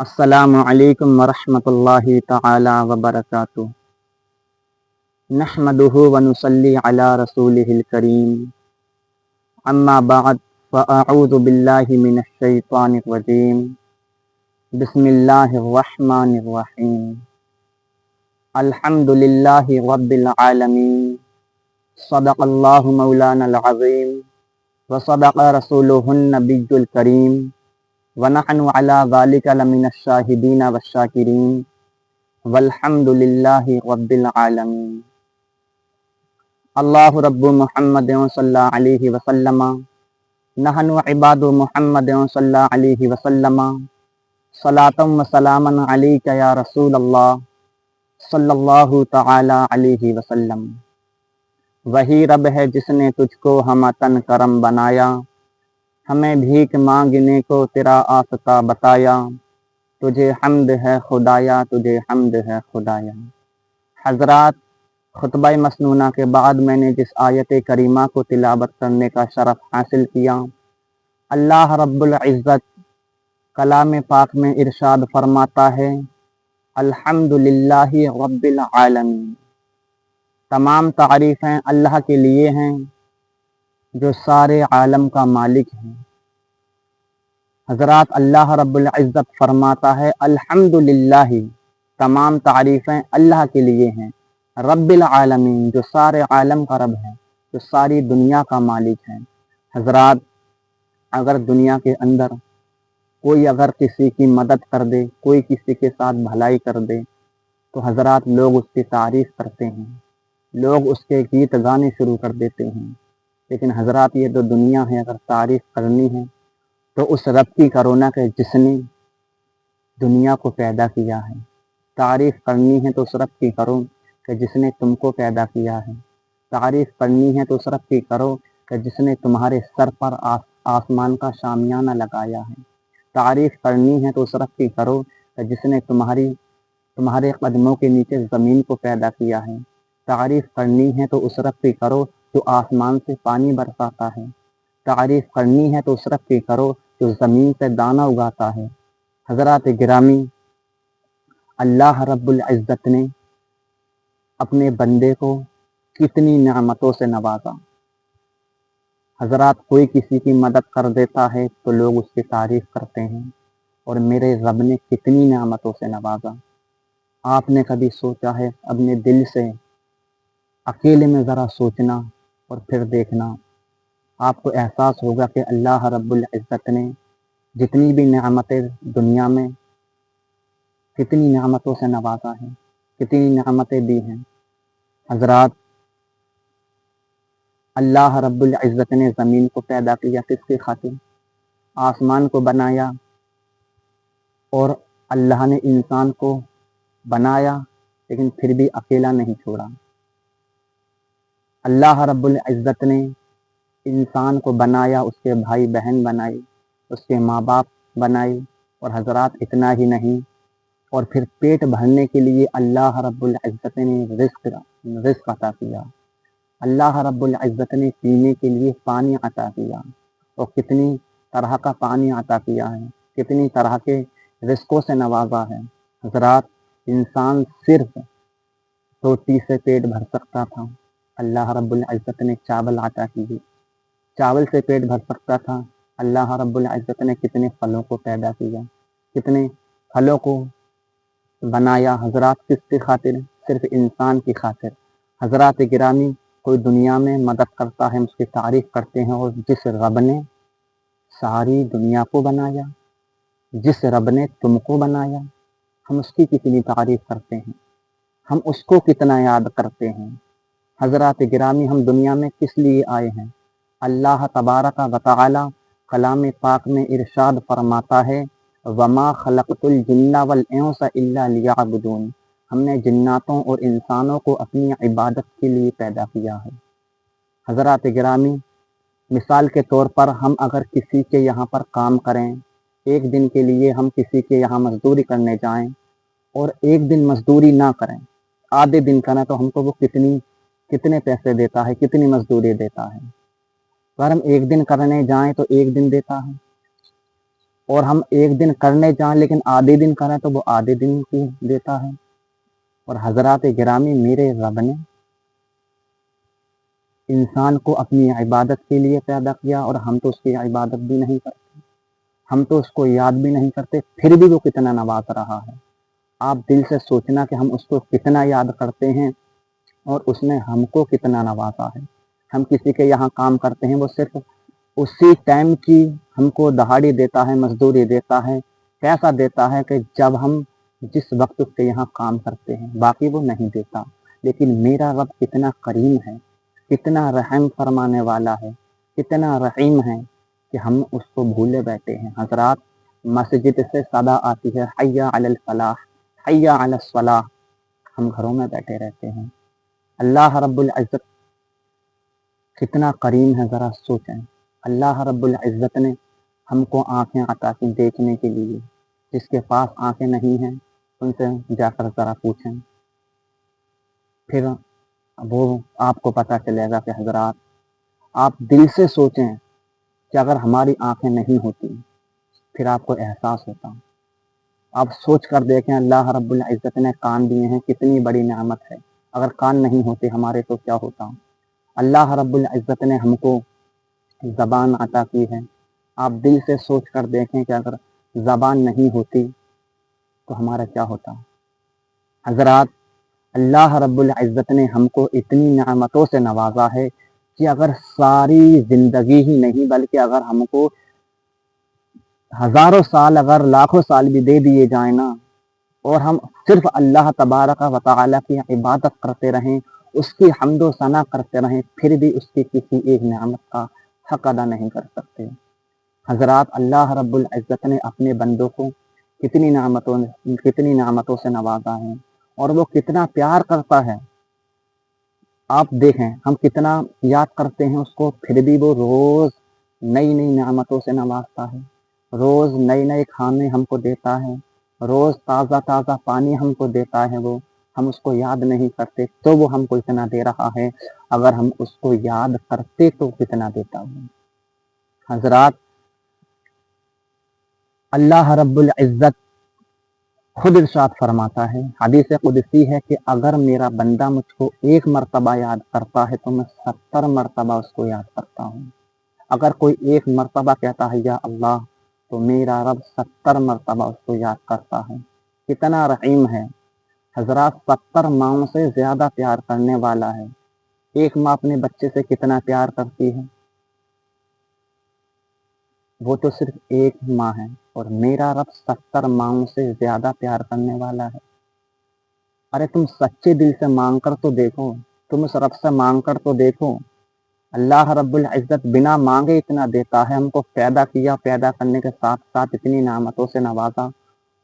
السلام علیکم ورحمۃ اللہ تعالی وبرکاتہ۔ نحمدہ ونصلی علی رسولہ الکریم، اما بعد فاعوذ باللہ من الشیطان الرجیم، بسم اللہ الرحمن الرحیم۔ الحمد للہ رب العالمین، صدق اللہ مولانا العظیم وصدق رسولہ النبی الکریم، ونحن علی ذلک لمن الشاہدین والشاکرین، والحمد للہ رب العالمین۔ اللہ رب محمد صلی اللہ علیہ وسلم، نحن عباد محمد صلی اللہ علیہ وسلم، صلاۃ و سلاما علیک یا رسول اللہ صلی اللہ تعالی علیہ وسلم۔ وہی رب ہے جس نے تجھ کو ہم تن کرم بنایا، ہمیں بھیک مانگنے کو تیرا آستا بتایا، تجھے حمد ہے خدایا، تجھے حمد ہے خدایا۔ حضرات، خطبہ مسنونہ کے بعد میں نے جس آیت کریمہ کو تلاوت کرنے کا شرف حاصل کیا، اللہ رب العزت کلام پاک میں ارشاد فرماتا ہے، الحمد للہ رب العالمین، تمام تعریفیں اللہ کے لیے ہیں جو سارے عالم کا مالک ہیں۔ حضرات، اللہ رب العزت فرماتا ہے الحمد للہ، تمام تعریفیں اللہ کے لیے ہیں، رب العالمین، جو سارے عالم کا رب ہے، جو ساری دنیا کا مالک ہے۔ حضرات، اگر دنیا کے اندر کوئی اگر کسی کی مدد کر دے، کوئی کسی کے ساتھ بھلائی کر دے، تو حضرات لوگ اس کی تعریف کرتے ہیں، لوگ اس کے گیت گانے شروع کر دیتے ہیں۔ لیکن حضرات، یہ جو دنیا ہے، اگر تعریف کرنی ہے تو اس رب کی کرو نا کہ جس نے دنیا کو پیدا کیا ہے۔ تعریف کرنی ہے تو اس رب کی کرو کہ جس نے تم کو پیدا کیا ہے۔ تعریف کرنی ہے تو اس رب کی کرو کہ جس نے تمہارے سر پر آسمان کا شامیانہ لگایا ہے۔ تعریف کرنی ہے تو اس رب کی کرو کہ جس نے تمہارے قدموں کے نیچے زمین کو پیدا کیا ہے۔ تعریف کرنی ہے تو اس رب کی کرو جو آسمان سے پانی برساتا ہے۔ تعریف کرنی ہے تو اس رب کی کرو جو زمین سے دانہ اگاتا ہے۔ حضرات گرامی، اللہ رب العزت نے اپنے بندے کو کتنی نعمتوں سے نوازا۔ حضرات، کوئی کسی کی مدد کر دیتا ہے تو لوگ اس کی تعریف کرتے ہیں، اور میرے رب نے کتنی نعمتوں سے نوازا۔ آپ نے کبھی سوچا ہے؟ اپنے دل سے اکیلے میں ذرا سوچنا اور پھر دیکھنا، آپ کو احساس ہوگا کہ اللہ رب العزت نے جتنی بھی نعمتیں دنیا میں کتنی نعمتوں سے نوازا ہے، کتنی نعمتیں دی ہیں۔ حضرات، اللہ رب العزت نے زمین کو پیدا کیا کس کی خاطر؟ آسمان کو بنایا، اور اللہ نے انسان کو بنایا لیکن پھر بھی اکیلا نہیں چھوڑا۔ اللہ رب العزت نے انسان کو بنایا، اس کے بھائی بہن بنائے، اس کے ماں باپ بنائے، اور حضرات اتنا ہی نہیں، اور پھر پیٹ بھرنے کے لیے اللہ رب العزت نے رزق عطا کیا۔ اللہ رب العزت نے پینے کے لیے پانی عطا کیا، اور کتنی طرح کا پانی عطا کیا ہے، کتنی طرح کے رزقوں سے نوازا ہے۔ حضرات، انسان صرف روٹی سے پیٹ بھر سکتا تھا، اللہ رب العزت نے چاول عطا کیے۔ چاول سے پیٹ بھر سکتا تھا، اللہ رب العزت نے کتنے پھلوں کو پیدا کیا، کتنے پھلوں کو بنایا۔ حضرات، کس کی خاطر؟ صرف انسان کی خاطر۔ حضرات گرامی، کوئی دنیا میں مدد کرتا ہے، ہم اس کی تعریف کرتے ہیں، اور جس رب نے ساری دنیا کو بنایا، جس رب نے تم کو بنایا، ہم اس کی کتنی تعریف کرتے ہیں، ہم اس کو کتنا یاد کرتے ہیں۔ حضرات گرامی، ہم دنیا میں کس لیے آئے ہیں؟ اللہ تبارک و تعالی کلام پاک میں ارشاد فرماتا ہے، وما خلقت الجن والانس الا لیعبدون، ہم نے جناتوں اور انسانوں کو اپنی عبادت کے لیے پیدا کیا ہے۔ حضرات گرامی، مثال کے طور پر ہم اگر کسی کے یہاں پر کام کریں، ایک دن کے لیے ہم کسی کے یہاں مزدوری کرنے جائیں اور ایک دن مزدوری نہ کریں، آدھے دن کریں، تو ہم کو وہ کتنے پیسے دیتا ہے، کتنی مزدوری دیتا ہے؟ اگر ہم ایک دن کرنے جائیں تو ایک دن دیتا ہے، اور ہم ایک دن کرنے جائیں لیکن آدھے دن کریں تو وہ آدھے دن کی دیتا ہے۔ اور حضرات گرامی، میرے رب نے انسان کو اپنی عبادت کے لیے پیدا کیا، اور ہم تو اس کی عبادت بھی نہیں کرتے، ہم تو اس کو یاد بھی نہیں کرتے، پھر بھی وہ کتنا نواز رہا ہے۔ آپ دل سے سوچنا کہ ہم اس کو کتنا یاد کرتے ہیں اور اس نے ہم کو کتنا نوازا ہے۔ ہم کسی کے یہاں کام کرتے ہیں، وہ صرف اسی ٹائم کی ہم کو دہاڑی دیتا ہے، مزدوری دیتا ہے، پیسہ دیتا ہے کہ جب ہم جس وقت اس کے یہاں کام کرتے ہیں، باقی وہ نہیں دیتا۔ لیکن میرا رب کتنا کریم ہے، کتنا رحم فرمانے والا ہے، کتنا رحیم ہے کہ ہم اس کو بھولے بیٹھے ہیں۔ حضرات، مسجد سے صدا آتی ہے حی علی الفلاح، حی علی الصلاح، ہم گھروں میں بیٹھے رہتے ہیں۔ اللہ رب العزت کتنا کریم ہے، ذرا سوچیں۔ اللہ رب العزت نے ہم کو آنکھیں عطا کی دیکھنے کے لیے۔ جس کے پاس آنکھیں نہیں ہیں ان سے جا کر ذرا پوچھیں، پھر وہ آپ کو پتہ چلے گا کہ حضرات، آپ دل سے سوچیں کہ اگر ہماری آنکھیں نہیں ہوتی پھر آپ کو احساس ہوتا۔ آپ سوچ کر دیکھیں، اللہ رب العزت نے کان دیے ہیں، کتنی بڑی نعمت ہے۔ اگر کان نہیں ہوتے ہمارے تو کیا ہوتا۔ اللہ رب العزت نے ہم کو زبان عطا کی ہے۔ آپ دل سے سوچ کر دیکھیں کہ اگر زبان نہیں ہوتی تو ہمارا کیا ہوتا۔ حضرات، اللہ رب العزت نے ہم کو اتنی نعمتوں سے نوازا ہے کہ اگر ساری زندگی ہی نہیں بلکہ اگر ہم کو ہزاروں سال، اگر لاکھوں سال بھی دے دیے جائیں نا، اور ہم صرف اللہ تبارک و تعالی کی عبادت کرتے رہیں، اس کی حمد و ثنا کرتے رہیں، پھر بھی اس کی کسی ایک نعمت کا حق ادا نہیں کر سکتے۔ حضرات، اللہ رب العزت نے اپنے بندوں کو کتنی نعمتوں سے نوازا ہے، اور وہ کتنا پیار کرتا ہے۔ آپ دیکھیں، ہم کتنا یاد کرتے ہیں اس کو، پھر بھی وہ روز نئی نئی نعمتوں سے نوازتا ہے، روز نئے نئے کھانے ہم کو دیتا ہے، روز تازہ تازہ پانی ہم کو دیتا ہے۔ وہ ہم اس کو یاد نہیں کرتے تو وہ ہم کو اتنا دے رہا ہے، اگر ہم اس کو یاد کرتے تو کتنا دیتا ہے۔ حضرات، اللہ رب العزت خود ارشاد فرماتا ہے، حدیث قدسی ہے کہ اگر میرا بندہ مجھ کو ایک مرتبہ یاد کرتا ہے تو میں 70 مرتبہ اس کو یاد کرتا ہوں۔ اگر کوئی ایک مرتبہ کہتا ہے یا اللہ، تو میرا رب 70 مرتبہ اس کو یاد کرتا ہے۔ کتنا رحیم ہے۔ حضرات، 70 ماؤں سے زیادہ پیار کرنے والا ہے۔ ایک ماں اپنے بچے سے کتنا پیار کرتی ہے، وہ تو صرف ایک ماں ہے، اور میرا رب 70 ماؤں سے زیادہ پیار کرنے والا ہے۔ ارے تم سچے دل سے مانگ کر تو دیکھو، تم اس رب سے مانگ کر تو دیکھو۔ اللہ رب العزت بنا مانگے اتنا دیتا ہے، ہم کو پیدا کیا، پیدا کرنے کے ساتھ ساتھ اتنی نعمتوں سے نوازا،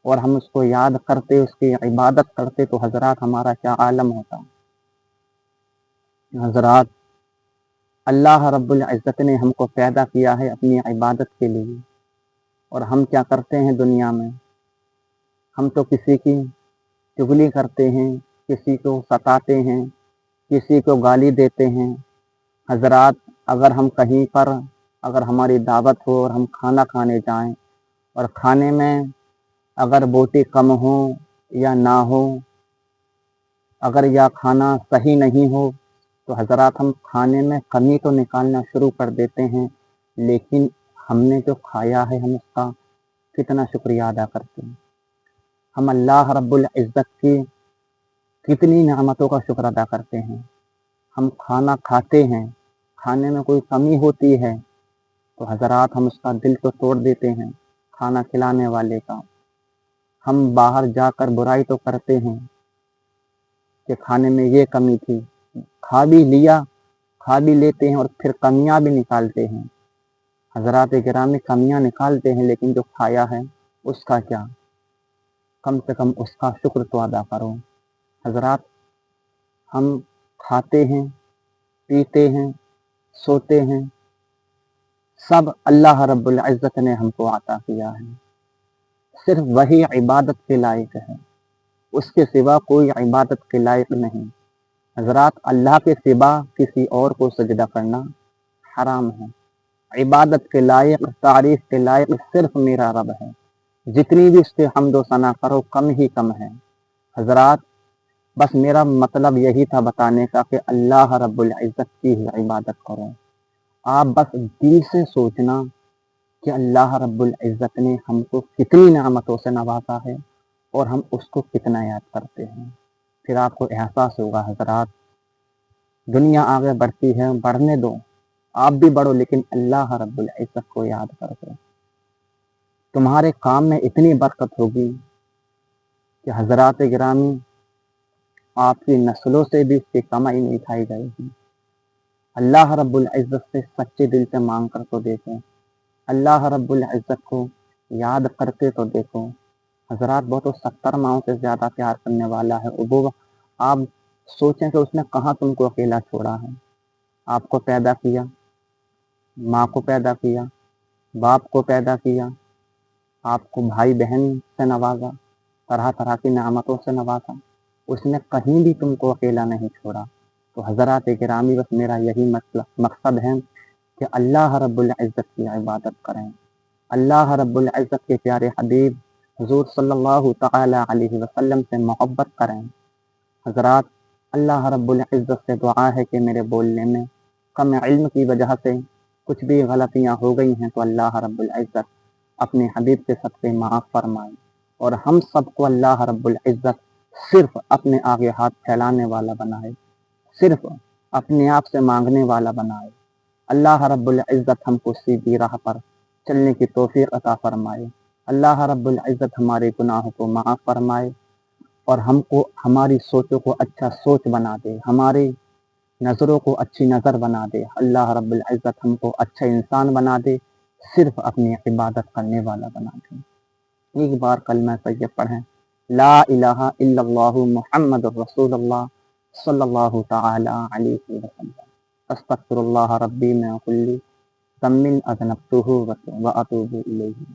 اور ہم اس کو یاد کرتے، اس کی عبادت کرتے تو حضرات ہمارا کیا عالم ہوتا۔ حضرات، اللہ رب العزت نے ہم کو پیدا کیا ہے اپنی عبادت کے لیے، اور ہم کیا کرتے ہیں دنیا میں؟ ہم تو کسی کی چغلی کرتے ہیں، کسی کو ستاتے ہیں، کسی کو گالی دیتے ہیں۔ حضرات، اگر ہم کہیں پر، اگر ہماری دعوت ہو اور ہم کھانا کھانے جائیں، اور کھانے میں اگر بوٹی کم ہو یا نہ ہو، اگر یا کھانا صحیح نہیں ہو، تو حضرات ہم کھانے میں کمی تو نکالنا شروع کر دیتے ہیں، لیکن ہم نے جو کھایا ہے ہم اس کا کتنا شکریہ ادا کرتے ہیں۔ ہم اللہ رب العزت کی کتنی نعمتوں کا شکر ادا کرتے ہیں۔ ہم کھانا کھاتے ہیں، کھانے میں کوئی کمی ہوتی ہے تو حضرات ہم اس کا دل تو توڑ دیتے ہیں، کھانا کھلانے والے کا۔ ہم باہر جا کر برائی تو کرتے ہیں کہ کھانے میں یہ کمی تھی، کھا بھی لیا، کھا بھی لیتے ہیں اور پھر کمیاں بھی نکالتے ہیں۔ حضرات گرامی، کمیاں نکالتے ہیں لیکن جو کھایا ہے اس کا کیا؟ کم سے کم اس کا شکر تو ادا کرو۔ حضرات، ہم کھاتے ہیں، پیتے ہیں، سوتے ہیں، سب اللہ رب العزت نے ہم کو عطا کیا ہے۔ صرف وہی عبادت کے لائق ہے، اس کے سوا کوئی عبادت کے لائق نہیں۔ حضرات، اللہ کے سوا کسی اور کو سجدہ کرنا حرام ہے۔ عبادت کے لائق، تعریف کے لائق صرف میرا رب ہے، جتنی بھی اس کے حمد و ثنا کرو کم ہی کم ہے۔ حضرات بس میرا مطلب یہی تھا بتانے کا کہ اللہ رب العزت کی ہی عبادت کرو۔ آپ بس دل سے سوچنا کہ اللہ رب العزت نے ہم کو کتنی نعمتوں سے نوازا ہے اور ہم اس کو کتنا یاد کرتے ہیں، پھر آپ کو احساس ہوگا حضرات دنیا آگے بڑھتی ہے، بڑھنے دو، آپ بھی بڑھو لیکن اللہ رب العزت کو یاد کر دو، تمہارے کام میں اتنی برکت ہوگی کہ حضرات گرامی آپ کی نسلوں سے بھی اس کی کمائی نہیں کھائی جائے گی۔ اللہ رب العزت سے سچے دل سے مانگ کر تو دیکھیں، اللہ رب العزت کو یاد کرتے تو دیکھو۔ حضرات بہت 70 ماہوں سے زیادہ پیار کرنے والا ہے، وہ آپ سوچیں کہ اس نے کہاں تم کو اکیلا چھوڑا ہے۔ آپ کو پیدا کیا، ماں کو پیدا کیا، باپ کو پیدا کیا، آپ کو بھائی بہن سے نوازا، طرح طرح کی نعمتوں سے نوازا، اس نے کہیں بھی تم کو اکیلا نہیں چھوڑا۔ تو حضرات گرامی بس میرا یہی مقصد ہے کہ اللہ رب العزت کی عبادت کریں، اللہ رب العزت کے پیارے حبیب حضور صلی اللہ تعالی علیہ وسلم سے محبت کریں۔ حضرات اللہ رب العزت سے دعا ہے کہ میرے بولنے میں کم علم کی وجہ سے کچھ بھی غلطیاں ہو گئی ہیں تو اللہ رب العزت اپنے حبیب کے صدقے معاف فرمائے، اور ہم سب کو اللہ رب العزت صرف اپنے آگے ہاتھ پھیلانے والا بنائے، صرف اپنے آپ سے مانگنے والا بنائے۔ اللہ رب العزت ہم کو سیدھی راہ پر چلنے کی توفیق عطا فرمائے، اللہ رب العزت ہمارے گناہوں کو معاف فرمائے اور ہم کو ہماری سوچوں کو اچھا سوچ بنا دے، ہماری نظروں کو اچھی نظر بنا دے، اللہ رب العزت ہم کو اچھا انسان بنا دے، صرف اپنی عبادت کرنے والا بنا دے۔ ایک بار کلمہ طیب پڑھیں، لا الہ الا اللہ محمد الرسول اللہ صلی اللہ تعالی علیہ وسلم، استغفر اللہ ربی من کل ذنب اذنبتہ واتوب الیہ۔